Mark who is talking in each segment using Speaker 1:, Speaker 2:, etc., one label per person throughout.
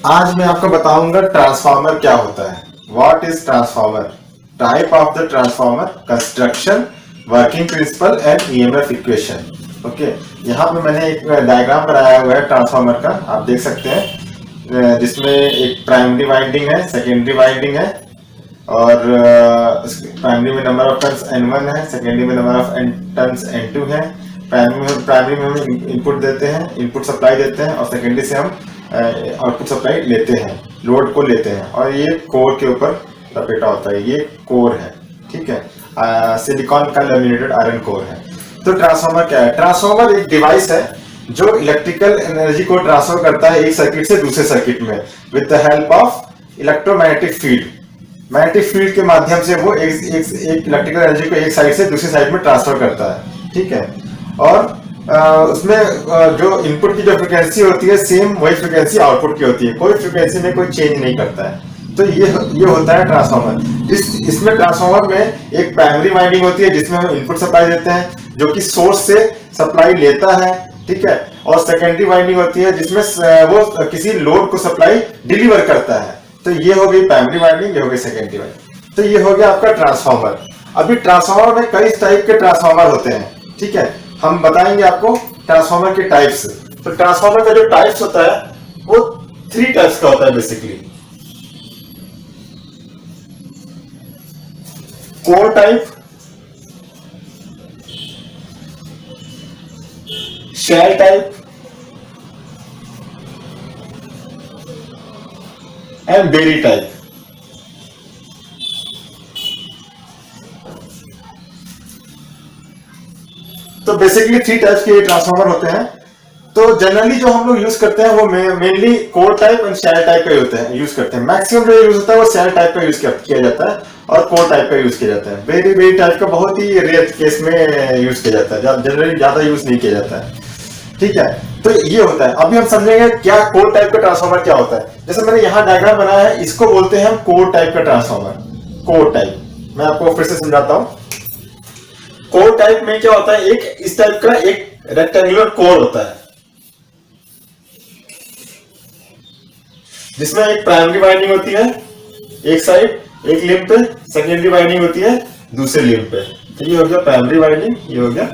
Speaker 1: आज मैं आपको बताऊंगा ट्रांसफार्मर क्या होता है। What is transformer, type of the transformer, construction, working principle and EMF equation. Okay, यहाँ पे मैंने एक डायग्राम बनाया हुआ है ट्रांसफार्मर का, आप देख सकते हैं, जिसमें एक प्राइमरी वाइंडिंग है, सेकेंडरी वाइंडिंग है और प्राइमरी में नंबर ऑफ टर्न्स N1 है, सेकेंडरी में नंबर ऑफ टर्न्स N2 है। प्राइमरी में हम इनपुट देते हैं, इनपुट सप्लाई देते हैं और सेकेंडरी से हम आउटपुट सप्लाई लेते हैं, लोड को लेते हैं और ये कोर के ऊपर लपेटा होता है, ये कोर है, ठीक है। सिलिकॉन का लैमिनेटेड आयरन कोर है। तो ट्रांसफार्मर क्या है? ट्रांसफार्मर एक डिवाइस है जो इलेक्ट्रिकल एनर्जी को ट्रांसफर करता है एक सर्किट से दूसरे सर्किट में with the help of electromagnetic field. Magnetic field के माध्यम से वो एक इलेक्ट्रिकल एनर्जी को एक साइड से दूसरी साइड में ट्रांसफर करता है, ठीक है। और उसमें जो इनपुट की जो फ्रिक्वेंसी होती है सेम वही फ्रिक्वेंसी आउटपुट की होती है, कोई फ्रिक्वेंसी में कोई चेंज नहीं करता है। तो ये होता है ट्रांसफार्मर। इसमें ट्रांसफार्मर में एक प्राइमरी वाइंडिंग होती है जिसमें हम इनपुट सप्लाई देते हैं जो कि सोर्स से सप्लाई लेता है, ठीक है। और सेकेंडरी वाइंडिंग होती है जिसमें वो किसी लोड को सप्लाई डिलीवर करता है। तो ये हो गई प्राइमरी वाइंडिंग, ये हो गई सेकेंडरी वाइंडिंग। तो ये हो गया आपका ट्रांसफार्मर। अभी ट्रांसफार्मर में कई टाइप के ट्रांसफार्मर होते हैं, ठीक है। हम बताएंगे आपको ट्रांसफार्मर के टाइप्स। तो ट्रांसफार्मर का जो टाइप्स होता है वो 3 टाइप्स का होता है basically. Core type, shell type and berry type. तो बेसिकली 3 टाइप्स के ट्रांसफार्मर होते हैं। तो जनरली जो हम लोग यूज करते हैं वो mainly core type and shell type का होते हैं, यूज करते हैं। मैक्सिमम जो यूज होता है वो शेल टाइप का यूज किया जाता है और कोर टाइप का यूज किया जाता है। बेरी टाइप का बहुत ही रेयर केस में यूज किया जाता है, जनरली ज्यादा यूज नहीं किया जाता है, ठीक है। तो ये होता है। अभी हम समझेंगे क्या कोर टाइप का ट्रांसफार्मर क्या होता है। जैसे मैंने यहाँ डायग्राम बनाया है, इसको बोलते हैं हम कोर टाइप का ट्रांसफार्मर। कोर टाइप मैं आपको फिर से समझाता हूं। कोर टाइप में क्या होता है, एक इस टाइप का एक रेक्टेंगुलर कोर होता है जिसमें एक प्राइमरी वाइंडिंग होती है एक साइड, एक लिंब पे, सेकेंडरी वाइंडिंग होती है दूसरे लिंब पे। तो ये हो गया प्राइमरी वाइंडिंग, ये हो गया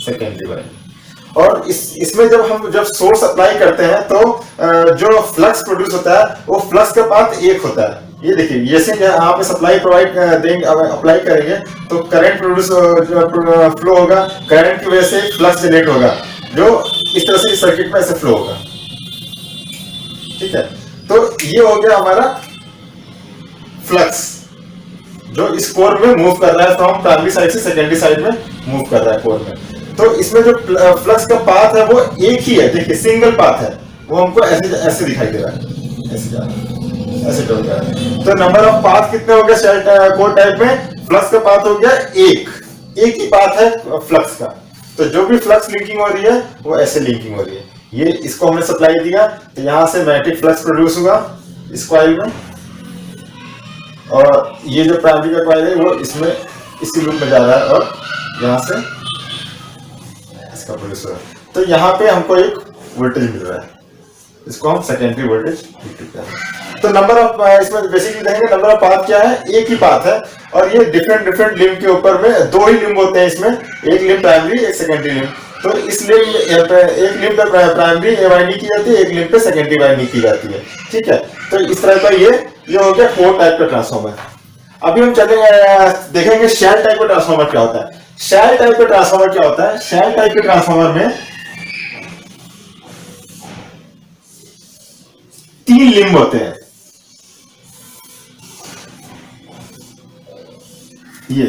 Speaker 1: सेकेंडरी वाइंडिंग। और इसमें जब सोर्स अप्लाई करते हैं तो जो फ्लक्स प्रोड्यूस होता है वो फ्लक्स का पाथ एक होता है। ये देखिए, जैसे आप सप्लाई प्रोवाइड देंगे, अप्लाई करेंगे तो करंट प्रोड्यूस फ्लो होगा, करंट की वजह से फ्लक्स जनरेट होगा जो इस तरह से इस सर्किट में ऐसे फ्लो होगा, ठीक है। तो ये हो गया हमारा फ्लक्स जो इस कोर में मूव कर रहा है, फ्रॉम प्राइमरी साइड से सेकेंडरी साइड में मूव कर रहा है कोर में। तो इसमें जो फ्लक्स का पाथ है वो एक ही है, देखिए सिंगल पाथ है, वो हमको ऐसे दिखाई दे रहा है, ऐसे जा रहा है, ऐसे टर्न कर रहा है। तो नंबर ऑफ पाथ कितने हो गए शेल कोर टाइप में? फ्लक्स का पाथ हो गया एक ही पाथ है फ्लक्स का। तो जो भी फ्लक्स लिंकिंग हो रही है वो ऐसे लिंकिंग हो रही है। ये इसको हमने सप्लाई दिया तो यहां से मैग्नेटिक फ्लक्स प्रोड्यूस हुआ इस कॉइल में, और ये जो प्राइमरी का कॉइल है वो इसमें इसी लूप में जा रहा है और यहां से इसका प्रोड्यूस हो रहा है। तो यहाँ पे हमको एक वोल्टेज मिल रहा है, इसको हम सेकेंडरी वोल्टेज कहते हैं। तो नंबर ऑफ इसमें बेसिकली देखेंगे नंबर ऑफ पाथ क्या है, एक ही पाथ है और ये डिफरेंट लिंब के ऊपर में 2 ही लिंब होते हैं इसमें, एक लिंब प्राइमरी एक सेकेंडरी लिंब। तो इस लिंब एक लिंब पे प्राइमरी वाइंडिंग की जाती है, एक लिंब पे सेकेंडरी वाइंडिंग की जाती है, ठीक है। तो इस तरह का ये हो गया कोर टाइप का ट्रांसफार्मर। अभी हम चलेंगे देखेंगे शेल टाइप का ट्रांसफार्मर क्या होता है। शेल टाइप का ट्रांसफार्मर क्या होता है? शेल टाइप के ट्रांसफार्मर में 3 लिंब होते हैं। ये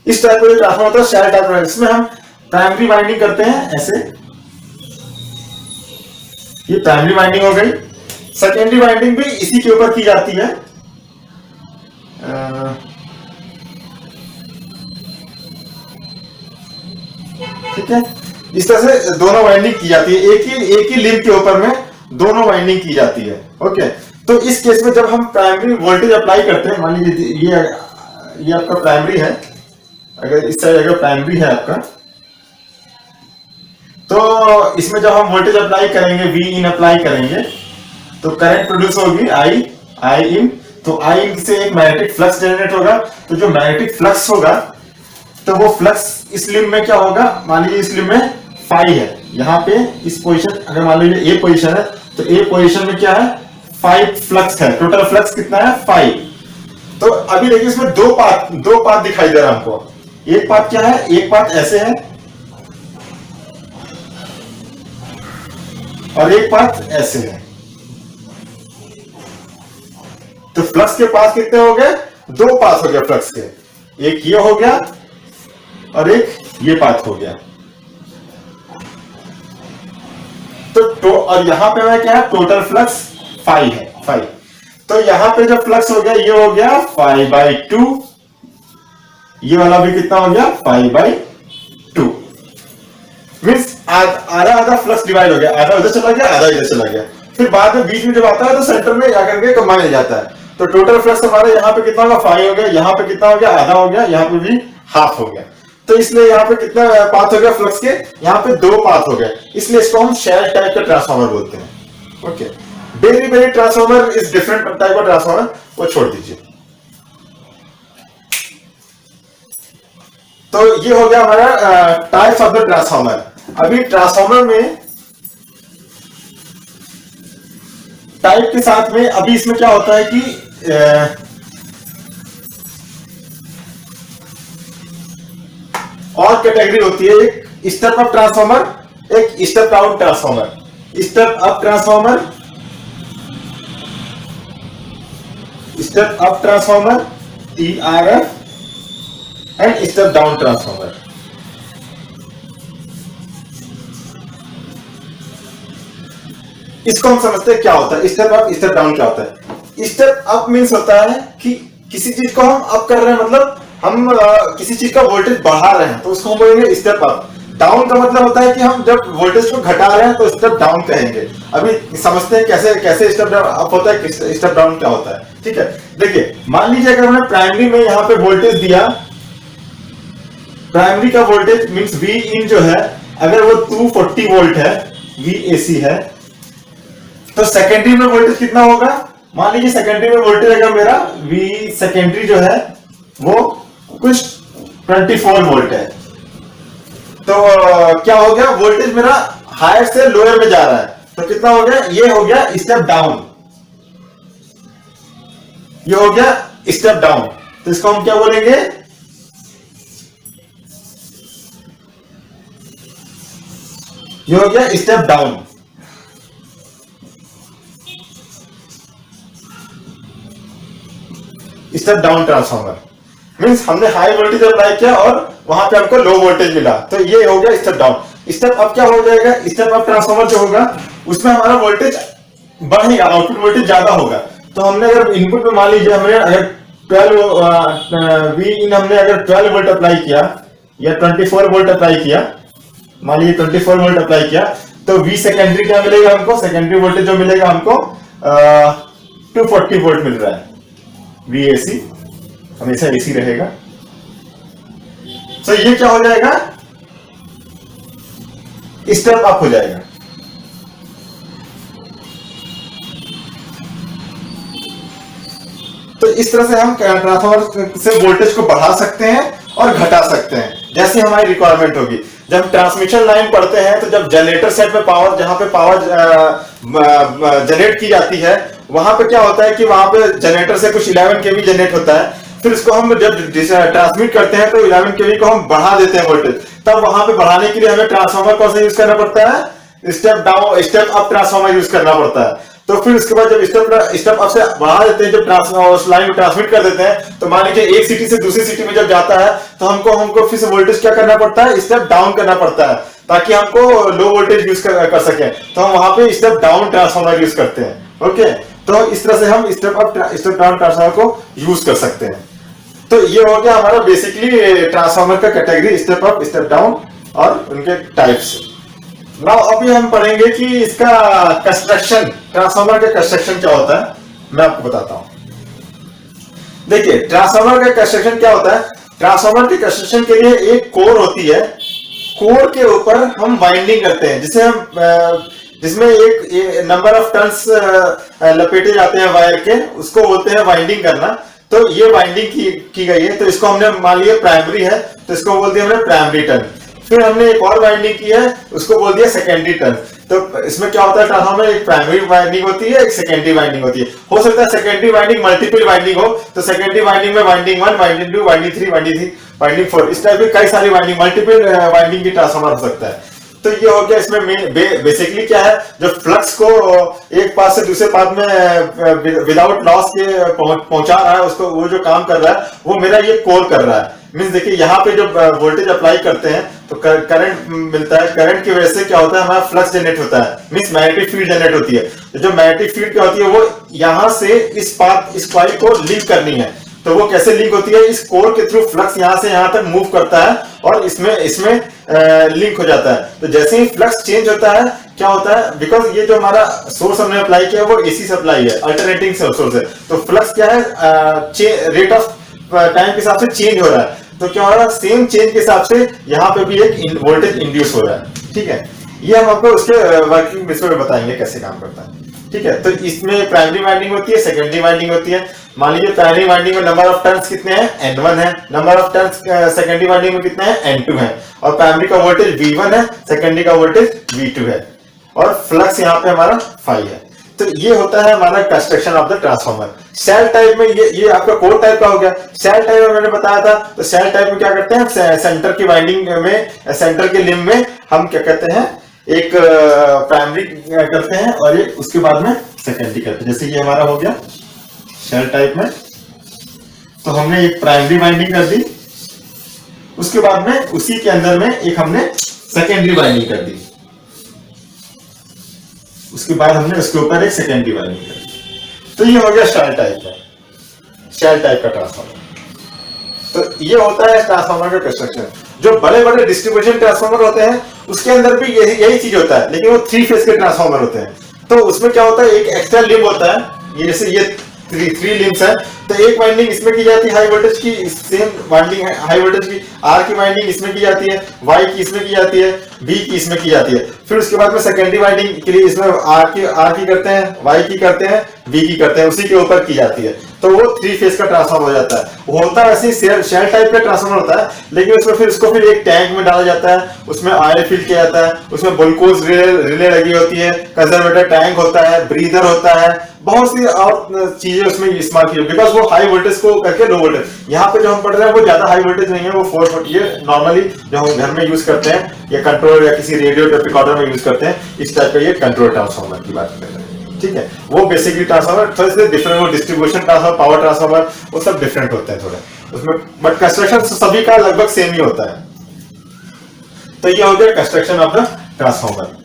Speaker 1: इस टाइप का ट्रांसफार्मर होता है शेल टाइप का, इसमें हम प्राइमरी वाइंडिंग करते हैं ऐसे, ये प्राइमरी वाइंडिंग हो गई। सेकेंडरी वाइंडिंग भी इसी के ऊपर की जाती है, ठीक है। इस तरह से दोनों वाइंडिंग की जाती है, एक ही लिंब के ऊपर में दोनों वाइंडिंग की जाती है, ओके। तो इस केस में जब हम प्राइमरी वोल्टेज अप्लाई करते हैं, मान लीजिए ये आपका प्राइमरी है, अगर इस साइड अगर प्राइमरी है आपका, तो इसमें जब हम वोल्टेज अप्लाई करेंगे, वी इन अप्लाई करेंगे, तो करंट प्रोड्यूस होगी आई आई इन, तो आई इन से एक मैग्नेटिक फ्लक्स जनरेट होगा। तो जो मैग्नेटिक फ्लक्स होगा तो वो फ्लक्स इस लिंब में क्या होगा, मान लीजिए इस लिंब में फाई है, यहाँ पे इस पोजीशन, अगर मान लीजिए ए पोजीशन है तो ए पोजीशन में क्या है, 5 फ्लक्स है, टोटल फ्लक्स कितना है 5। तो अभी देखिए इसमें दो पाथ दिखाई दे रहा है हमको। एक पाथ क्या है, एक पाथ ऐसे है और एक पाथ ऐसे है। तो फ्लक्स के पाथ कितने हो गए, 2 पाथ हो गए फ्लक्स के, एक ये हो गया और एक ये पाथ हो गया। तो और यहां पे मैं क्या है, टोटल फ्लक्स 5 है 5। तो यहां पे जो फ्लक्स हो गया ये हो गया 5/2, ये वाला भी कितना हो गया 5/2, मीन्स आधा आधा फ्लक्स डिवाइड हो गया, आधा उधर चला गया आधा इधर चला गया। फिर बाद में बीच में जब आता है तो सेंटर में जाकर के कंबाइन हो जाता है। तो टोटल फ्लक्स हमारा यहाँ पे कितना होगा 5 हो गया, यहाँ पे कितना हो गया आधा हो गया, यहाँ पे भी हाफ हो गया। तो इसलिए यहाँ पे कितना पाथ हो गया फ्लक्स के, यहाँ पे 2 पाथ हो गए, इसलिए इसको हम शेल टाइप का ट्रांसफार्मर बोलते हैं। Okay, derivative transformer is different type of transformer, वो छोड़ दीजिए। तो ये हो गया हमारा टाइप्स ऑफ द ट्रांसफार्मर। अभी ट्रांसफार्मर में टाइप के साथ में अभी इसमें क्या होता है कि और कैटेगरी होती है, एक स्टेप अप ट्रांसफार्मर, एक step down transformer. Step up transformer, step up transformer TRF and step down transformer. इसको हम समझते हैं क्या होता है स्टेप अप स्टेप डाउन क्या होता है। स्टेप अप मीन्स होता है कि किसी चीज को हम अप कर रहे हैं, मतलब हम किसी चीज का वोल्टेज बढ़ा रहे हैं तो उसको हम बोलेंगे स्टेप अप। डाउन का मतलब होता है कि हम जब वोल्टेज को घटा रहे हैं तो स्टेप डाउन कहेंगे। अभी समझते हैं कैसे कैसे स्टेप अप होता है, स्टेप डाउन क्या होता है। ठीक है, देखिए मान लीजिए अगर हमने प्राइमरी में यहाँ पे वोल्टेज दिया, प्राइमरी का वोल्टेज मीन्स वी इन जो है अगर वो 240 वोल्ट है, VAC है, तो सेकेंडरी में वोल्टेज कितना होगा, मान लीजिए सेकेंडरी में वोल्टेज अगर मेरा V सेकेंडरी जो है वो कुछ 24 वोल्ट है, तो क्या हो गया, वोल्टेज मेरा हायर से लोअर में जा रहा है, तो कितना हो गया, ये हो गया स्टेप डाउन, ये हो गया स्टेप डाउन। तो इसको हम क्या बोलेंगे, ये हो गया step down. Step down transformer means हमने हाई वोल्टेज अप्लाई किया और वहां पे हमको लो वोल्टेज मिला, तो ये हो गया स्टेप डाउन। स्टेप अप क्या हो जाएगा, स्टेप अप ट्रांसफार्मर जो होगा उसमें हमारा वोल्टेज बढ़ेगा, आउटपुट वोल्टेज ज्यादा होगा। तो हमने अगर इनपुट में मान लीजिए हमने अगर 12 वी इन हमने अगर 12 वोल्ट अप्लाई किया या 24 वोल्ट अप्लाई किया, मान लीजिए 24 वोल्ट अप्लाई किया, तो वी सेकेंडरी क्या मिलेगा हमको, सेकेंडरी वोल्टेज जो मिलेगा हमको 240 वोल्ट मिल रहा है। VAC हमेशा AC रहेगा। तो ये क्या हो जाएगा, स्टेप अप हो जाएगा। तो इस तरह से हम ट्रांसफार्मर से वोल्टेज को बढ़ा सकते हैं और घटा सकते हैं जैसे हमारी रिक्वायरमेंट होगी। जब ट्रांसमिशन लाइन पढ़ते हैं तो जब जनरेटर सेट पे पावर, जहां पे पावर जनरेट की जाती है, वहां पे क्या होता है कि वहां पे जनरेटर से कुछ 11 kV जनरेट होता है, फिर उसको हम जब ट्रांसमिट करते हैं तो 11 kV को हम बढ़ा देते हैं वोल्टेज, तब वहां पे बढ़ाने के लिए हमें ट्रांसफार्मर कौन सा यूज करना पड़ता है, step down step up transformer use करना पड़ता है। तो फिर उसके बाद जब स्टेप अप से बढ़ा देते हैं, जब उस लाइन को ट्रांसमिट कर देते हैं, तो मान लीजिए एक सिटी से दूसरी सिटी में जब जाता है तो हमको फिर से वोल्टेज क्या करना पड़ता है, स्टेप डाउन करना पड़ता है ताकि हमको लो वोल्टेज यूज कर सके। तो हम वहां पे स्टेप डाउन ट्रांसफार्मर यूज करते हैं। ओके, तो इस तरह से हम step up step down transformer को यूज कर सकते हैं। तो ये हो गया हमारा बेसिकली ट्रांसफार्मर का category, step up step down और उनके टाइप्स। नाउ अभी हम पढ़ेंगे कि इसका कंस्ट्रक्शन, ट्रांसफार्मर का कंस्ट्रक्शन क्या होता है, मैं आपको बताता हूं। देखिए ट्रांसफार्मर का कंस्ट्रक्शन क्या होता है, ट्रांसफार्मर के कंस्ट्रक्शन के लिए एक कोर होती है, कोर के ऊपर हम वाइंडिंग करते हैं, जिसे हम जिसमें एक नंबर ऑफ टर्न्स लपेटे जाते हैं वायर के, उसको बोलते हैं वाइंडिंग करना। तो ये वाइंडिंग की गई है, तो इसको हमने मान लिया प्राइमरी है, तो इसको बोल दिया हमने प्राइमरी टर्न। फिर हमने एक और वाइंडिंग की है, उसको बोल दिया सेकेंडरी टर्न। तो इसमें क्या होता है, ट्रांसफार्मर में एक प्राइमरी वाइंडिंग होती है, एक सेकेंडरी वाइंडिंग होती है। हो सकता है सेकेंडरी वाइंडिंग मल्टीपल वाइंडिंग हो, तो सेकेंडरी वाइंडिंग में वाइंडिंग 1, वाइंडिंग 2, वाइंडिंग 3, वाइंडिंग 4, इस टाइप की कई सारी वाइंडिंग, मल्टीपल वाइंडिंग की ट्रांसफार्मर हो सकता है। तो ये हो गया इसमें बेसिकली क्या है, जो फ्लक्स को एक पाथ से दूसरे पाथ में विदाउट लॉस के पहुंचा रहा है, उसको वो जो काम कर रहा है वो मेरा ये कोर कर रहा है। मींस देखिए यहाँ पे जो वोल्टेज अप्लाई करते हैं तो करंट मिलता है, करंट की वजह से क्या होता है, हमारा फ्लक्स जनरेट होता है, मींस मैग्नेटिक फील्ड जनरेट होती है। तो जो मैग्नेटिक फील्ड क्या होती है वो यहां से इस कॉइल को लिंक करनी है। तो वो कैसे लिंक होती है, इस कोर के थ्रू फ्लक्स यहां से यहां तक मूव करता है और इसमें लिंक हो जाता है। तो जैसे ही फ्लक्स चेंज होता है क्या होता है, बिकॉज ये जो हमारा सोर्स हमने अप्लाई किया वो एसी सप्लाई है, अल्टरनेटिंग सोर्स है, तो फ्लक्स क्या है, रेट ऑफ टाइम के हिसाब से चेंज हो रहा है। तो क्या हो रहा है, सेम चेंज के हिसाब से यहाँ पे भी एक वोल्टेज इंड्यूस हो रहा है। ठीक है, ये हम आपको उसके वर्किंग प्रिंसिपल में बताएंगे कैसे काम करता है। ठीक है, तो इसमें प्राइमरी वाइंडिंग होती है, सेकेंडरी वाइंडिंग होती है। मान लीजिए प्राइमरी वाइंडिंग में नंबर ऑफ टर्न्स कितने हैं, N1 है, number of turns secondary winding में कितने हैं, N2 है, और प्राइमरी का वोल्टेज V1 है, सेकेंडरी का वोल्टेज V2 है, और फ्लक्स यहाँ पे हमारा फाई है। तो ये होता है हमारा construction of the transformer. Shell type में ये आपका कोर टाइप का हो गया। सेल टाइप में मैंने बताया था, तो सेल टाइप में क्या करते हैं, सेंटर की वाइंडिंग में, सेंटर के लिंब में हम क्या कहते हैं, एक प्राइमरी करते हैं और ये उसके बाद में सेकेंडरी करते हैं। जैसे ये हमारा हो गया सेल टाइप में, तो हमने एक प्राइमरी वाइंडिंग कर दी, उसके बाद में उसी के अंदर में एक हमने सेकेंडरी वाइंडिंग कर दी, उसके बाद हमने उसके ऊपर एक सेकेंडरी वाइंडिंग कर दी। तो ये हो गया शेल टाइप का, शेल टाइप का ट्रांसफार्मर। तो ये होता है ट्रांसफार्मर का कंस्ट्रक्शन। जो बड़े बड़े डिस्ट्रीब्यूशन ट्रांसफार्मर होते हैं उसके अंदर भी यही चीज होता है, लेकिन वो 3 फेज के ट्रांसफार्मर होते हैं। तो उसमें क्या होता है, एक एक्स्ट्रा लिंब होता है, ये जैसे ये 3 लिम्स है, तो एक वाइंडिंग इसमें की जाती है हाई वोल्टेज की, सेम वाइंडिंग हाई वोल्टेज की, आर की वाइंडिंग इसमें की जाती है, वाई की इसमें की जाती है, बी की इसमें की जाती है। फिर उसके बाद में सेकेंडरी वाइंडिंग के लिए इसमें आर की करते हैं, वाई की करते हैं, बी की करते हैं, उसी के ऊपर की जाती है। तो वो 3 फेज का ट्रांसफार्मर हो जाता है। होता है ऐसे शेल टाइप का ट्रांसफार्मर होता है, लेकिन उसमें फिर उसको फिर एक टैंक में डाला जाता है, उसमें ऑयल फिल किया जाता है, उसमें ग्लूकोज रिले लगी होती है, कंजर्वेटर टैंक होता है, ब्रीदर होता है, बहुत सी और चीजें उसमें इस्तेमाल की, बिकॉज वो हाई वोल्टेज को करके लो वोल्टेज। यहाँ पे जो हम पढ़ रहे हैं वो ज्यादा हाई वोल्टेज नहीं है, वो 440 है। नॉर्मली जो हम घर में यूज करते हैं या कंट्रोल या किसी रेडियो रिकॉर्डर में यूज करते हैं, इस टाइप का ये कंट्रोल ट्रांसफार्मर की बात कर रहे हैं। ठीक है, वो बेसिकली ट्रांसफार्मर थोड़े से डिफरेंट, वो डिस्ट्रीब्यूशन ट्रांसफार्मर, पावर ट्रांसफार्मर, वो सब डिफरेंट होते हैं थोड़े उसमें, बट कंस्ट्रक्शन सभी का लगभग सेम ही होता है। तो ये हो गया कंस्ट्रक्शन ऑफ द ट्रांसफार्मर।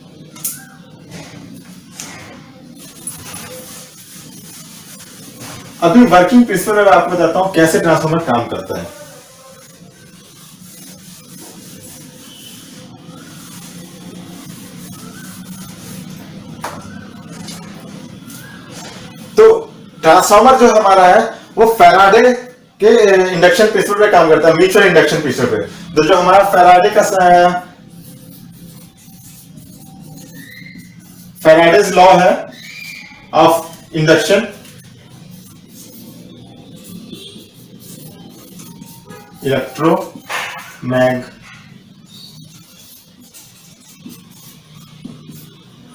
Speaker 1: अभी वर्किंग प्रिंसिपल में आपको बताता हूं कैसे ट्रांसफार्मर काम करता है। तो ट्रांसफार्मर जो हमारा है वो फैराडे के इंडक्शन प्रिंसिपल पे काम करता है, म्यूचुअल इंडक्शन प्रिंसिपल पे। तो जो हमारा फैराडेज लॉ है ऑफ इंडक्शन,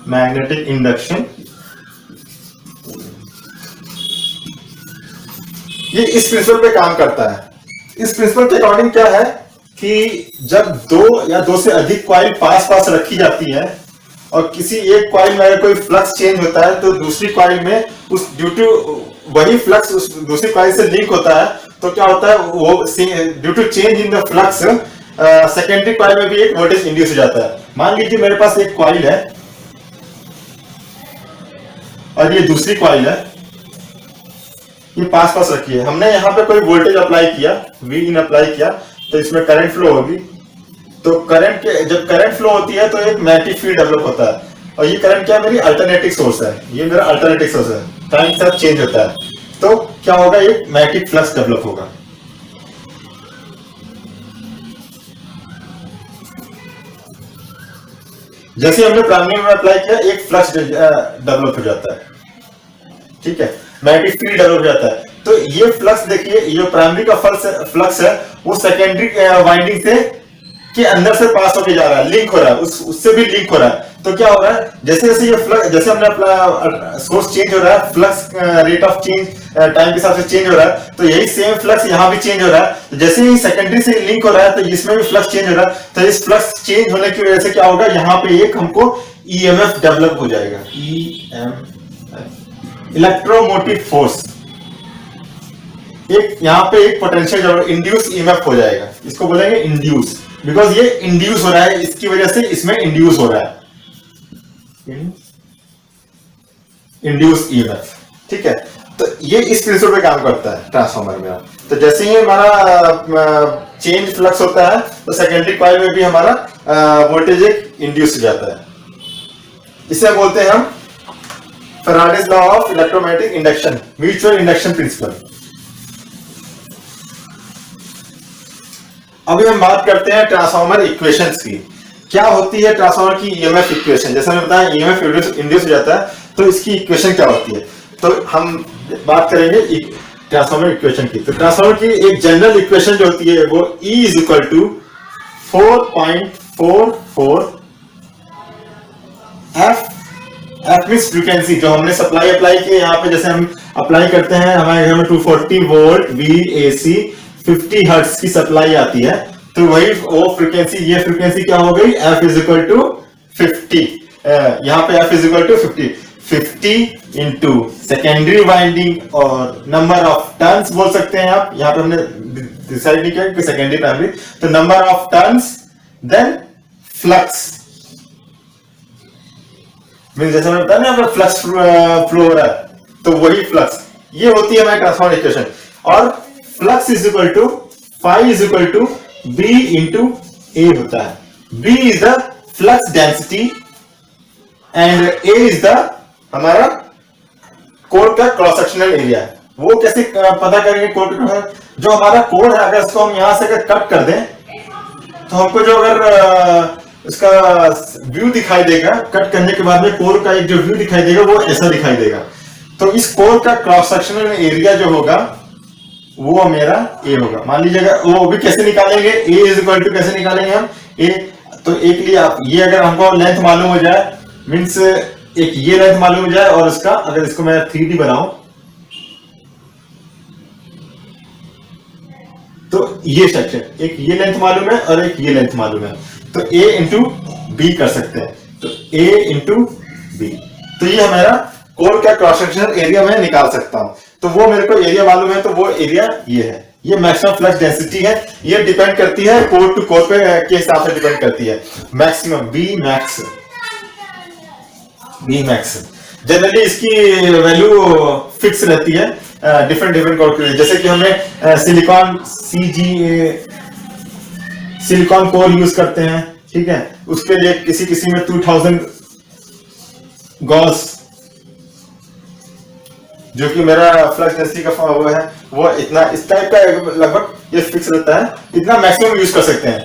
Speaker 1: मैग्नेटिक इंडक्शन, ये इस प्रिंसिपल पे काम करता है। इस प्रिंसिपल के अकॉर्डिंग क्या है कि जब 2 या 2 से अधिक कॉइल पास पास रखी जाती है और किसी एक कॉइल में अगर कोई फ्लक्स चेंज होता है तो दूसरी कॉइल में उस ड्यू टू वही फ्लक्स उस दूसरी कॉइल से लिंक होता है, तो क्या होता है, वो due to change in the flux secondary coil में भी एक वोल्टेज इंड्यूस हो जाता है। मान लीजिए मेरे पास एक कॉइल है और ये दूसरी कॉइल है, ये पास पास रखी है, हमने यहाँ पे कोई वोल्टेज अप्लाई किया, वी इन अप्लाई किया, तो इसमें करंट फ्लो होगी। तो जब करंट फ्लो होती है तो एक मैग्नेटिक फील्ड डेवलप होता है, और ये करंट क्या है, मेरी अल्टरनेटिंग सोर्स है, ये मेरा अल्टरनेटिंग सोर्स है, टाइम के साथ चेंज होता है, तो क्या होगा, एक मैग्नेटिक फ्लक्स डेवलप होगा। जैसे हमने प्राइमरी में अप्लाई किया एक फ्लक्स डेवलप हो जाता है, ठीक है, मैग्नेटिक फील्ड डेवलप हो जाता है। तो ये फ्लक्स देखिए, ये प्राइमरी का फ्लक्स है वो सेकेंडरी वाइंडिंग से के अंदर से पास होके जा रहा है, लिंक हो रहा है, उससे भी लिंक हो रहा है। तो क्या हो रहा है, जैसे जैसे ये फ्लक्स, जैसे हमने अपना सोर्स चेंज हो रहा है, flux rate of change time के हिसाब से चेंज हो रहा है, तो यही सेम फ्लक्स यहाँ भी चेंज हो रहा है। तो जैसे ही सेकेंडरी से लिंक हो रहा है तो इसमें भी फ्लक्स चेंज हो रहा है। तो इस फ्लक्स चेंज होने की वजह से क्या होगा, यहाँ पे एक हमको ईएमएफ डेवलप हो जाएगा, ईएमएफ, इलेक्ट्रोमोटिव फोर्स। एक यहाँ पे एक पोटेंशियल इंड्यूस ईएमएफ हो जाएगा, इसको बोलेंगे इंड्यूस, बिकॉज ये इंड्यूस हो रहा है, इसकी वजह से इसमें इंड्यूस हो रहा है, इंड्यूस ईएमएफ, ठीक है। तो ये इस प्रिंसिपल पे काम करता है ट्रांसफार्मर में। तो जैसे ही हमारा चेंज फ्लक्स होता है तो सेकेंडरी कॉइल में भी हमारा वोल्टेज एक इंड्यूस हो जाता है। इसे बोलते हैं हम Faraday's law of electromagnetic induction, mutual induction principal. अभी हम बात करते हैं ट्रांसफार्मर इक्वेशंस की। क्या होती है ट्रांसफार्मर की ईएमएफ इक्वेशन? जैसे मैंने बताया ईएमएफ इंड्यूस हो जाता है, तो इसकी इक्वेशन क्या होती है? तो हम बात करेंगे ट्रांसफार्मर इक्वेशन की। तो ट्रांसफार्मर की एक जनरल इक्वेशन जो होती है वो E is equal to 4.44 F means frequency, जो हमने सप्लाई अप्लाई की यहाँ पे, जैसे हम अप्लाई करते हैं हमारे घर में 240 वोल्ट VAC 50 हर्ट्ज की सप्लाई आती है, तो वही वो फ्रीक्वेंसी, ये फ्रीक्वेंसी क्या हो गई, F इज इक्वल टू 50। यहाँ पे F is equal to 50 into secondary winding और नंबर ऑफ टर्न्स बोल सकते हैं आप, यहाँ पे हमने डिसाइड नहीं किया कि सेकेंडरी प्राइमरी, तो number of turns then flux, means जैसे मैंने बताया ना फ्लक्स फ्लो हो रहा है, तो वही फ्लक्स, ये होती है हमारी ट्रांसफार्मर इक्वेशन। और flux is equal to phi is equal to B into A होता है। B is the flux density and A is the हमारा कोर का क्रॉस सेक्शनल एरिया। वो कैसे पता करेंगे कोर का? जो हमारा कोर है अगर इसको हम यहां से अगर कट कर दें तो हमको जो अगर इसका व्यू दिखाई देगा, कट करने के बाद में कोर का एक जो व्यू दिखाई देगा वो ऐसा दिखाई देगा। तो इस कोर का क्रॉस सेक्शनल एरिया जो होगा वो मेरा ए होगा। मान लीजिएगा वो भी कैसे निकालेंगे, ए इज इक्वल टू कैसे निकालेंगे हम ए, तो एक लिए आप ये अगर हमको लेंथ मालूम हो जाए, मीन्स एक ये लेंथ मालूम हो जाए और इसका अगर इसको मैं 3D बनाऊं तो ये सेक्शन, एक ये लेंथ मालूम है और एक ये लेंथ मालूम है, तो A इंटू बी कर सकते हैं, तो A इंटू बी, तो ये हमारा कोर का क्रॉस सेक्शनल एरिया मैं निकाल सकता हूं। तो वो मेरे को एरिया मालूम है, तो वो एरिया ये है, ये मैक्सिमम फ्लक्स डेंसिटी है। ये डिपेंड करती है कोर टू कोर पे के हिसाब से डिपेंड करती है। मैक्सिमम बी मैक्स जनरली इसकी वैल्यू फिक्स रहती है डिफरेंट कोर के लिए। जैसे कि हमें सिलिकॉन कोर यूज करते हैं, ठीक है, उसके लिए किसी में 2000 गॉस, जो कि मेरा फ्लक्स डेंसिटी का वो है, वो इतना इस टाइप का लगभग ये फिक्स रहता है, इतना मैक्सिमम यूज कर सकते हैं।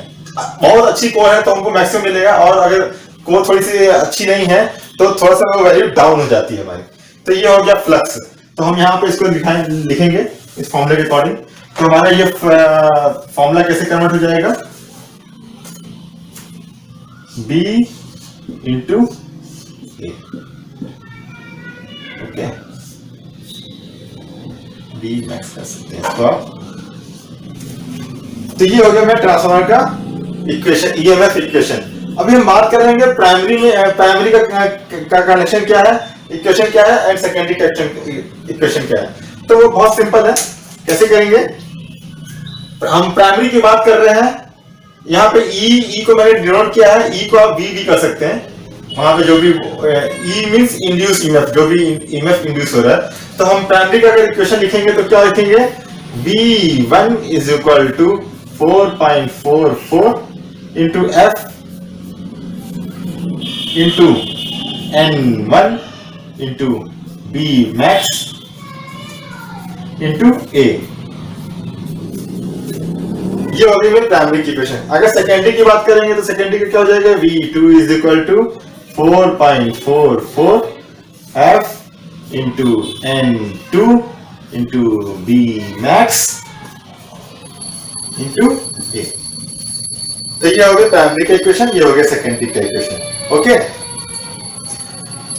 Speaker 1: बहुत अच्छी कोर है तो हमको मैक्सिमम मिलेगा, और अगर कोर थोड़ी सी अच्छी नहीं है तो थोड़ा सा वो वैल्यू डाउन हो जाती है हमारी। तो ये हो गया फ्लक्स। तो हम यहाँ पे इसको लिखेंगे इस फॉर्मूले के अकॉर्डिंग। तो हमारा ये फॉर्मूला कैसे कन्वर्ट हो जाएगा, B इंटू ए, ओके, B मैक्स कर सकते हैं इसको। तो ये हो गया मेरा ट्रांसफार्मर का इक्वेशन, ईएमएफ इक्वेशन। अभी हम बात करेंगे प्राइमरी का कनेक्शन क्या है, इक्वेशन क्या है, एंड सेकेंडरी इक्वेशन क्या है। तो वो बहुत सिंपल है, कैसे करेंगे, हम प्राइमरी की बात कर रहे हैं, यहाँ पे ई को मैंने डिनोट किया है, ई को आप भी कर सकते हैं, वहां पे जो भी ई मींस इंड्यूस ईएमएफ, जो भी ईएमएफ इंड्यूस हो रहा है। तो हम प्राइमरी का अगर इक्वेशन लिखेंगे तो क्या लिखेंगे, V1 is equal to 4.44 into F into N1 into B max into A. ये हो गई मेरी प्राइमरी की इक्वेशन। अगर सेकेंडरी की बात करेंगे तो सेकेंडरी का क्या हो जाएगा, V2 is equal to 4.44 F into N2 into B max into A। तो ये हो गया प्राइमरी का इक्वेशन, ये हो गया सेकेंडरी का इक्वेशन। ओके,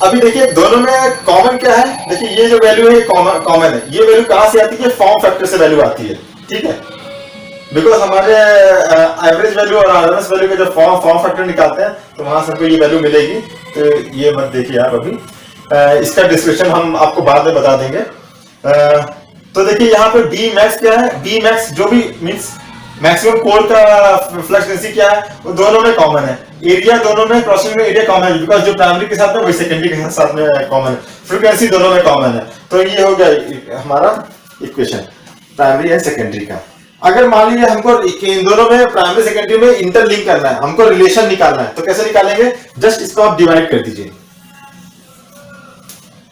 Speaker 1: अभी देखिए दोनों में कॉमन क्या है। देखिए ये जो वैल्यू है कॉमन है। ये वैल्यू कहां से आती है? फॉर्म फैक्टर से वैल्यू आती है, ठीक है। बिकॉज हमारे एवरेज वैल्यू और आरएमएस वैल्यू का जब फॉर्म फैक्टर निकालते हैं तो वहां से हमको ये वैल्यू मिलेगी। तो ये मत देखिए आप अभी, इसका डिस्क्रिप्शन हम आपको बाद में बता देंगे। तो देखिए यहाँ पे बी मैक्स क्या है? बी मैक्स जो भी मीन्स मैक्सिमम कोर का फ्लक्स डेंसिटी क्या है, वो दोनों में कॉमन है। एरिया दोनों में, क्रॉसिंग में एरिया कॉमन है, बिकॉज जो प्राइमरी के साथ में वही सेकेंडरी के साथ में कॉमन है। फ्रीक्वेंसी दोनों में कॉमन है। तो ये हो गया हमारा इक्वेशन प्राइमरी एंड सेकेंडरी का। अगर मान लीजिए हमको इन दोनों में प्राइमरी सेकेंडरी में इंटरलिंक करना है, हमको रिलेशन निकालना है, तो कैसे निकालेंगे? जस्ट इसको आप डिवाइड कर दीजिए।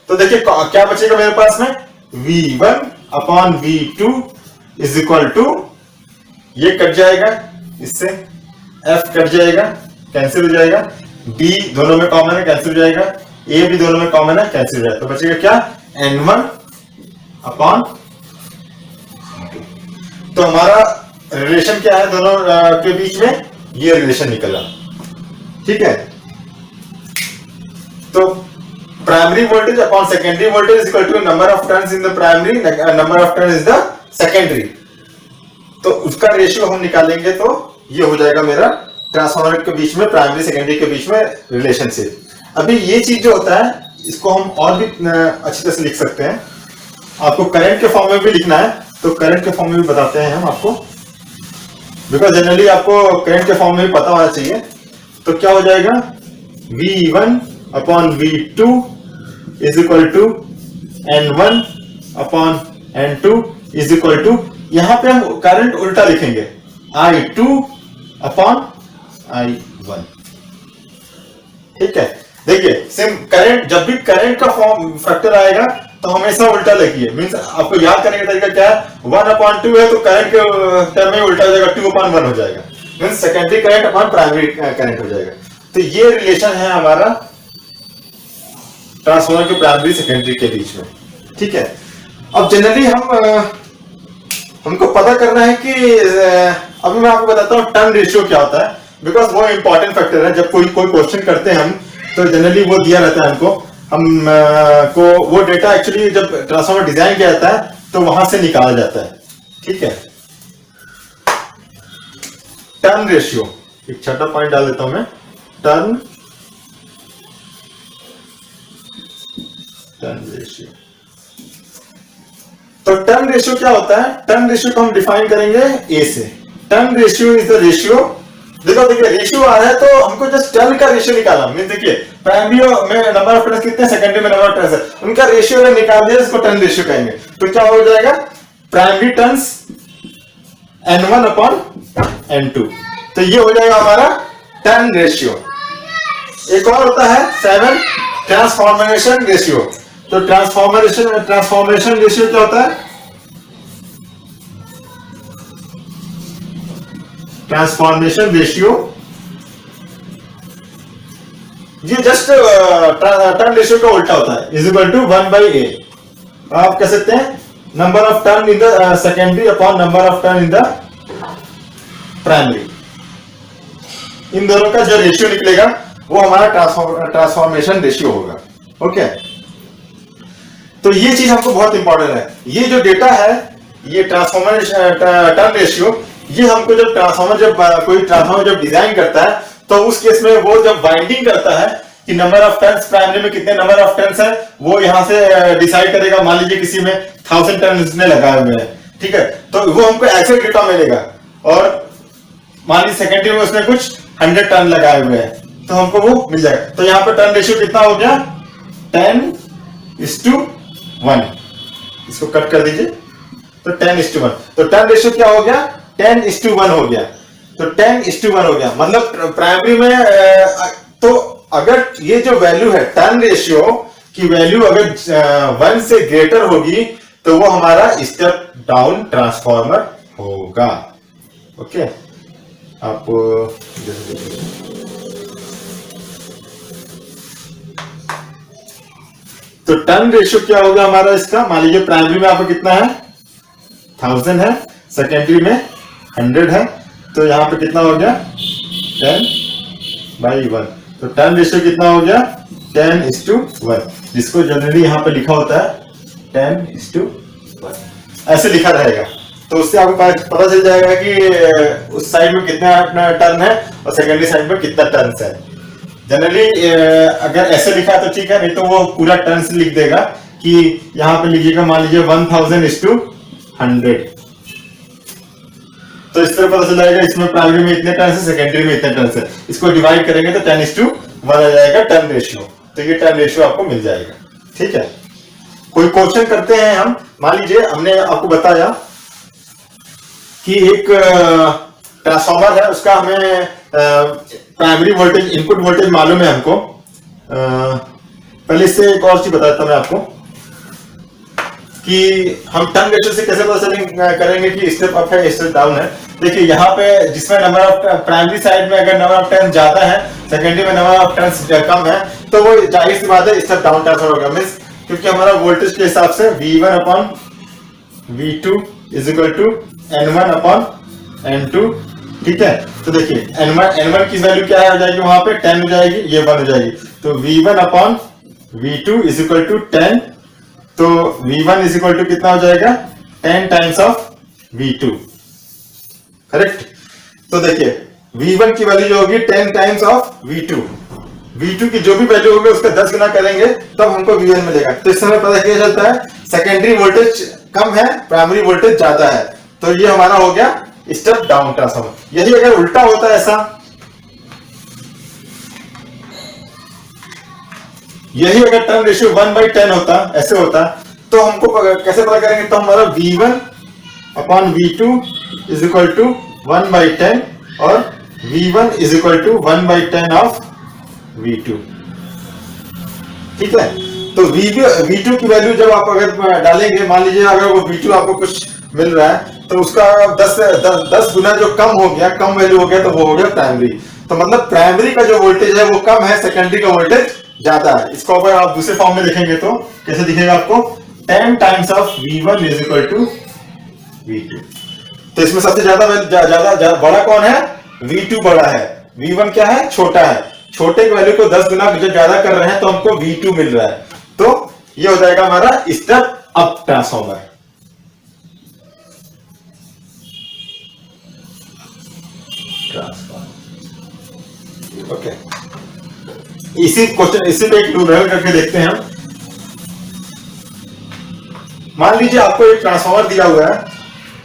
Speaker 1: तो देखिए क्या बचेगा मेरे पास में, V1 upon V2 is equal to, ये कट जाएगा इससे, F कट जाएगा, कैंसिल हो जाएगा, B दोनों में कॉमन है, कैंसिल हो जाएगा, A भी दोनों में कॉमन है, कैंसिल हो जाएगा। तो बचेगा क्या? N1 upon. तो हमारा रिलेशन क्या है दोनों के बीच में? ये रिलेशन निकला, ठीक है। तो primary voltage upon secondary voltage is equal to number of turns in the primary, number of turns is the secondary. तो उसका रेशियो हम निकालेंगे तो ये हो जाएगा मेरा ट्रांसफार्मर के बीच में, प्राइमरी सेकेंडरी के बीच में रिलेशनशिप। अभी ये चीज जो होता है इसको हम और भी अच्छी तरह से लिख सकते हैं। आपको करंट के फॉर्म में भी लिखना है तो करंट के फॉर्म में भी बताते हैं हम आपको, बिकॉज जनरली आपको करंट के फॉर्म में भी पता होना चाहिए। तो क्या हो जाएगा? V1 upon V2 is equal to N1 upon N2 is equal to, यहां पे हम करंट उल्टा लिखेंगे, I2 अपॉन I1, ठीक है। देखिए सेम करंट, जब भी करंट का फॉर्म फैक्टर आएगा तो हमेशा उल्टा लिखिए। मींस आपको याद करने का तरीका क्या है? 1/2 है तो करंट के टर्म में उल्टा हो जाएगा, 2/1 हो जाएगा। Means secondary current upon primary current हो जाएगा। तो ये रिलेशन है हमारा ट्रांसफार्मर के प्राइमरी सेकेंडरी के बीच में, ठीक है। अब जनरली हमको पता करना है कि अभी मैं आपको बताता हूँ टर्न रेशियो क्या होता है, बिकॉज वो इंपॉर्टेंट फैक्टर है। जब कोई क्वेश्चन करते हैं हम तो जनरली वो दिया रहता है हमको, हम को वो डेटा एक्चुअली जब ट्रांसफार्मर डिजाइन किया जाता है तो वहां से निकाला जाता है, ठीक है। टर्न रेशियो, एक छोटा पॉइंट डाल देता हूं मैं, टर्न रेशियो। तो टर्न रेशियो क्या होता है? टर्न रेशियो को हम डिफाइन करेंगे ए से। Turn ratio is the ratio, देखिए रेशियो आ रहा है तो हमको जस्ट टर्न का रेशियो निकालना। मीन देखिए प्राइमरी में नंबर ऑफ टर्न्स कितने, सेकेंडरी में नंबर ऑफ टर्न्स है, उनका रेशियो अगर निकाल दिया इसको टर्न रेशियो कहेंगे। तो क्या हो जाएगा? Primary turns N1 upon N2। तो ये हो जाएगा हमारा टर्न रेशियो। एक और होता है 7 ट्रांसफॉर्मेशन रेशियो। तो ट्रांसफॉर्मेशन रेशियो क्या होता है? ट्रांसफॉर्मेशन रेशियो ये जस्ट टर्न रेशियो का उल्टा होता है, इज इक्वल टू 1/A। आप कह सकते हैं number of turn in the secondary upon number of turn in the primary. इन दोनों का जो रेशियो निकलेगा वो हमारा ट्रांसफॉर्मेशन रेशियो होगा, ओके। तो ये चीज हमको बहुत इंपॉर्टेंट है। ये जो डेटा है, ये टर्न रेशियो, ये हमको जब कोई ट्रांसफार्मर जब डिजाइन करता है तो उस केस में वो जब बाइंडिंग करता है कि नंबर ऑफ टर्न्स प्राइमरी में कितने नंबर ऑफ टर्न्स है, वो यहां से डिसाइड करेगा। मान लीजिए किसी में 1000 टर्न्स ने लगाए हुए हैं, ठीक है, तो वो हमको ऐसे डेटा मिलेगा। और मान लीजिए सेकेंडरी में उसने कुछ 100 टर्न लगाए हुए हैं तो हमको वो मिल जाएगा। तो यहाँ पे टर्न रेशियो कितना हो गया? 10:1। इसको कट कर दीजिए तो 10:1। तो टर्न रेशियो क्या हो गया? 10:1 हो गया। तो 10:1 हो गया, मतलब प्राइमरी में तो अगर ये जो वैल्यू है टर्न रेशियो की वैल्यू अगर 1 से ग्रेटर होगी तो वो हमारा स्टेप डाउन ट्रांसफॉर्मर होगा, ओके। आप तो टर्न रेशियो क्या होगा हमारा इसका, मान लीजिए प्राइमरी में आपको कितना है 1000 है, सेकेंडरी में 100 है, तो यहाँ पे कितना हो गया 10/1। तो टर्न रेशियो कितना हो गया 10:1, जिसको जनरली यहाँ पे लिखा होता है 10:1, ऐसे लिखा रहेगा। तो उससे आपको पता चल जाएगा कि उस साइड में कितना टर्न है और सेकेंडरी साइड में कितना टर्न है। जनरली अगर ऐसे लिखा है तो ठीक है, नहीं तो वो पूरा टर्न्स लिख देगा कि यहाँ पे लिखिएगा मान लीजिए 1000:100। तो इस तरह पता चल जाएगा इसमें प्राइमरी में इतने टर्न्स है, सेकेंडरी में इतने टर्न्स है। इसको डिवाइड करेंगे तो 10:1 आ जाएगा टर्न रेशियो। तो ये टर्न रेशियो आपको मिल जाएगा। ठीक है, कोई क्वेश्चन करते हैं हम। मान लीजिए हमने आपको बताया कि एक ट्रांसफार्मर है, उसका हमें प्राइमरी वोल्टेज इनपुट वोल्टेज मालूम है हमको। पहले इससे एक और चीज बताता मैं आपको कि हम टर्न रेशियो से कैसे पता करेंगे कि स्टेप अप है स्टेप डाउन है। देखिए यहाँ पे जिसमें नंबर ऑफ प्राइमरी साइड में अगर नंबर ऑफ टर्न ज्यादा है, सेकेंडरी में नंबर ऑफ टर्न कम है, तो वो जाहिर सी बात है स्टेप डाउन ट्रांसफर होगा। मींस क्योंकि हमारा वोल्टेज के हिसाब से V1/V2 is equal to N1/N2। ठीक है, तो देखिए N1 की वैल्यू क्या हो जाएगी, वहां पे 10 हो जाएगी, ये 1 हो जाएगी। तो V1/V2 इज इक्वल टू 10। तो V1 इज इक्वल टू कितना हो जाएगा 10 टाइम्स ऑफ V2। करेक्ट। तो देखिए V1 की वैल्यू जो होगी 10 टाइम्स ऑफ V2। V2 की जो भी वैल्यू होगी उसका 10 गुना करेंगे तब हमको V1 मिलेगा। तो इस समय पता क्या चलता है, सेकेंडरी वोल्टेज कम है, प्राइमरी वोल्टेज ज्यादा है, तो ये हमारा हो गया स्टेप डाउन ट्रांसफार्मर। यही अगर उल्टा होता है ऐसा, यही अगर टर्न रेशियो 1/10 होता, ऐसे होता, तो हमको कैसे पता करेंगे, तो हमारा V1/V2 इज इक्वल टू 1/10 और V1 is equal to 1/10 of V2। ठीक है, तो V2 की वैल्यू जब आप अगर डालेंगे, मान लीजिए अगर वो V2 आपको कुछ मिल रहा है तो उसका 10 गुना जो कम हो गया, कम वैल्यू हो गया, तो वो हो गया प्राइमरी। तो मतलब प्राइमरी का जो वोल्टेज है वो कम है, सेकेंडरी का वोल्टेज ज्यादा है। इसको अगर आप दूसरे फॉर्म में लिखेंगे तो कैसे दिखेगा आपको, 10 times of V1 is equal to V2। तो इसमें सबसे ज्यादा बड़ा कौन है, V2 बड़ा है, V1 क्या है, छोटा है। छोटे की वैल्यू को 10 गुना ज्यादा कर रहे हैं तो हमको V2 मिल रहा है। तो ये हो जाएगा हमारा स्टेप अप ट्रांसफार्मर। ओके, इसी क्वेश्चन इसी पे एक उदाहरण करके देखते हैं हम। मान लीजिए आपको एक ट्रांसफार्मर दिया हुआ है,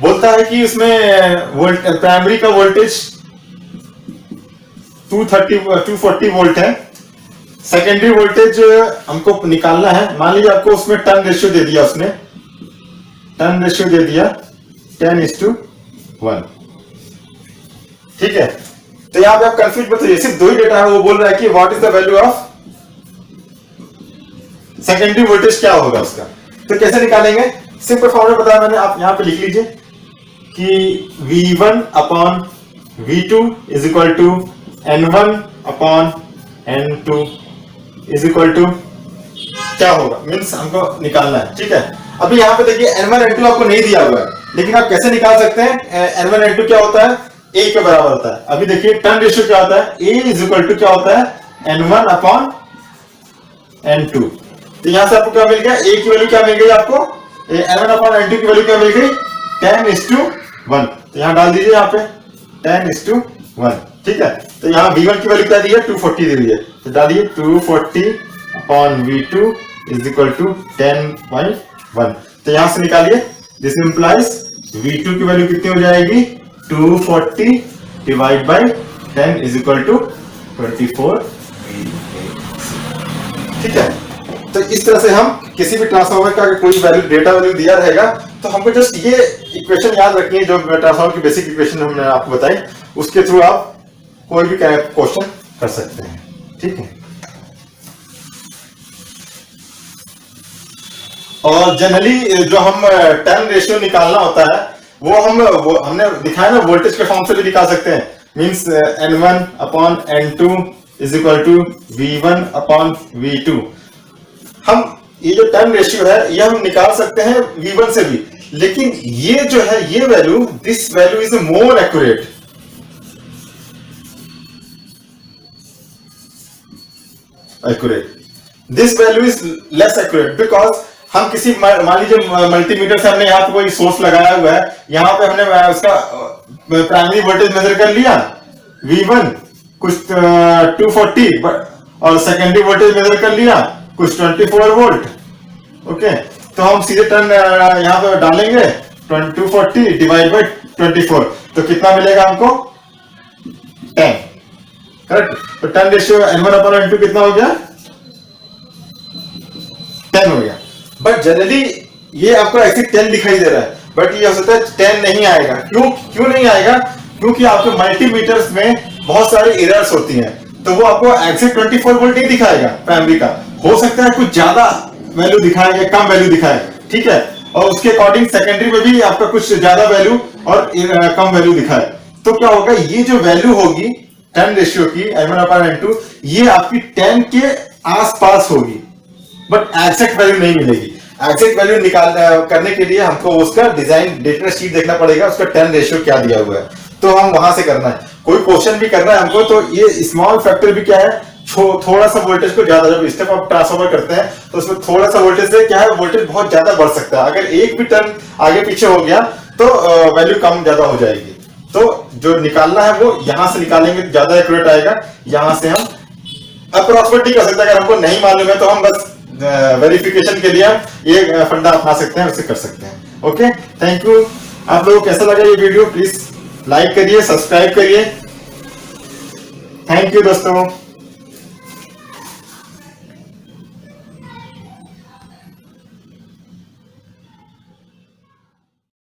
Speaker 1: बोलता है कि उसमें प्राइमरी का वोल्टेज 240 वोल्ट है, सेकेंडरी वोल्टेज हमको निकालना है। मान लीजिए आपको उसमें टर्न रेशियो दे दिया, उसने टर्न रेशियो दे दिया 10:1। ठीक है, तो यहां पे आप कंफ्यूज मत होइए, सिर्फ दो ही डेटा है। वो बोल रहा है कि what is the value of secondary voltage, क्या होगा उसका। तो कैसे निकालेंगे, सिंपल फॉर्मूला बताया मैंने, आप यहां पे लिख लीजिए कि V1/V2 is equal to N1/N2 is equal to क्या होगा, मीन्स हमको निकालना है। ठीक है, अभी यहाँ पे देखिए N1/N2 आपको नहीं दिया हुआ है, लेकिन आप कैसे निकाल सकते हैं। N1/N2 क्या होता है, A के बराबर होता है। अभी देखिए टर्न रेशियो क्या होता है, A इज इक्वल टू क्या होता है, N1/N2। तो यहां से आपको क्या मिल गया, A की वैल्यू क्या मिल गई आपको, N1/N2 की वैल्यू क्या मिल गई 10:1। तो यहां डाल दीजिए, यहाँ पे 10:1। ठीक है, तो यहाँ V1 की वैल्यू क्या दी है, 240 दी है, तो डालिए 240/V2 इज इक्वल टू 10/1। तो यहां से निकालिए, दिस इंप्लाइज V2 की वैल्यू कितनी हो जाएगी, 240 divide by 10 is equal to 24। ठीक है, तो इस तरह से हम किसी भी ट्रांसफार्मर का कोई वैल्यू डेटा वैल्यू दिया रहेगा तो हमको जस्ट ये इक्वेशन याद रखनी है, जो ट्रांसफार्मर की बेसिक इक्वेशन हमने आपको बताई, उसके थ्रू आप कोई भी क्वेश्चन कर सकते हैं। ठीक है, और जनरली जो हम टर्न रेशियो निकालना होता है वो हमने दिखाया ना, वोल्टेज के फॉर्म से भी निकाल सकते हैं। Means N1/N2 is equal to V1/V2। हम ये जो टर्न रेशियो है ये हम निकाल सकते हैं V1 से भी, लेकिन ये जो है ये value, this value is more accurate. This value is less accurate because हम किसी मान लीजिए मल्टीमीटर से हमने यहाँ पे कोई सोर्स लगाया हुआ है, यहाँ पे हमने उसका प्राइमरी वोल्टेज मेजर कर लिया V1 कुछ 240 और सेकेंडरी वोल्टेज मेजर कर लिया कुछ 24 वोल्ट। ओके, तो हम सीधे टर्न यहाँ पे डालेंगे 240 डिवाइड बाई 24, तो कितना मिलेगा हमको 10, करेक्ट। तो टर्न रेशियो N1/N2 कितना हो गया 10 हो गया। बट जनरली ये आपको ऐसे 10 दिखाई दे रहा है, बट ये हो सकता है 10 नहीं आएगा। क्यों नहीं आएगा? क्योंकि आपके मल्टीमीटर्स में बहुत सारे एरर्स होती हैं, तो वो आपको एग्जैक्ट 24 वोल्ट नहीं दिखाएगा प्राइमरी का। हो सकता है कुछ ज्यादा वैल्यू दिखाए या कम वैल्यू दिखाए, ठीक है, और उसके अकॉर्डिंग सेकेंडरी में भी आपका कुछ ज्यादा वैल्यू और कम वैल्यू दिखाए। तो क्या होगा, ये जो वैल्यू होगी टर्न रेशियो की N1/N2, ये आपकी 10 के आसपास होगी, बट एग्जैक्ट वैल्यू नहीं मिलेगी। एग्जैक्ट वैल्यू करने के लिए हमको उसका डिजाइन डेटा शीट देखना पड़ेगा, उसका टर्न रेशियो क्या दिया हुआ है, तो हम वहां से करना है। कोई क्वेश्चन भी करना है हमको, तो ये स्मॉल फैक्टर भी क्या है, थोड़ा सा वोल्टेज को ज्यादा, जब स्टेप अप ट्रांसफार्मर करते हैं तो उसमें थोड़ा सा वोल्टेज से क्या है, वोल्टेज बहुत ज्यादा बढ़ सकता है। अगर एक भी टर्न आगे पीछे हो गया तो वैल्यू कम ज्यादा हो जाएगी। तो जो निकालना है वो यहां से निकालेंगे तो ज्यादा एक्यूरेट आएगा। यहां से हम अप्रोक्सीमेटली कर सकते हैं, अगर हमको नहीं मालूम है तो हम बस वेरिफिकेशन के लिए ये फंडा अपना सकते हैं, उससे कर सकते हैं। Okay, thank you. आप लोगों को कैसा लगा ये वीडियो, प्लीज लाइक करिए, सब्सक्राइब करिए। थैंक यू दोस्तों।